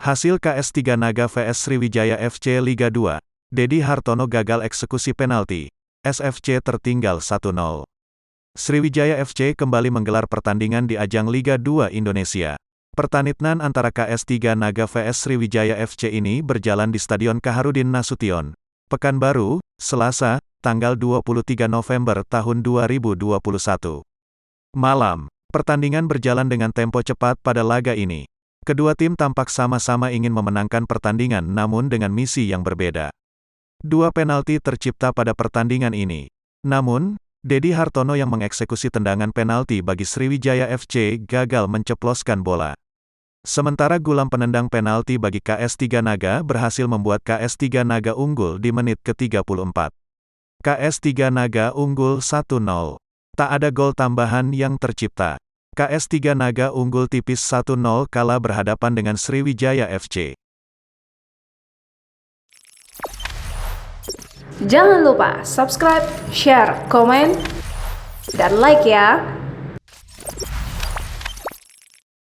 Hasil KS3 Naga vs Sriwijaya FC Liga 2, Dedi Hartono gagal eksekusi penalti, SFC tertinggal 1-0. Sriwijaya FC kembali menggelar pertandingan di ajang Liga 2 Indonesia. Pertandingan antara KS3 Naga vs Sriwijaya FC ini berjalan di Stadion Kaharudin Nasution, Pekanbaru, Selasa, tanggal 23 November tahun 2021. Malam, pertandingan berjalan dengan tempo cepat pada laga ini. Kedua tim tampak sama-sama ingin memenangkan pertandingan namun dengan misi yang berbeda. Dua penalti tercipta pada pertandingan ini. Namun, Dedi Hartono yang mengeksekusi tendangan penalti bagi Sriwijaya FC gagal menceploskan bola. Sementara Gulam penendang penalti bagi KS3 Naga berhasil membuat KS3 Naga unggul di menit ke-34. KS3 Naga unggul 1-0. Tak ada gol tambahan yang tercipta. KS3 Naga unggul tipis 1-0 kala berhadapan dengan Sriwijaya FC. Jangan lupa subscribe, share, komen, dan like ya!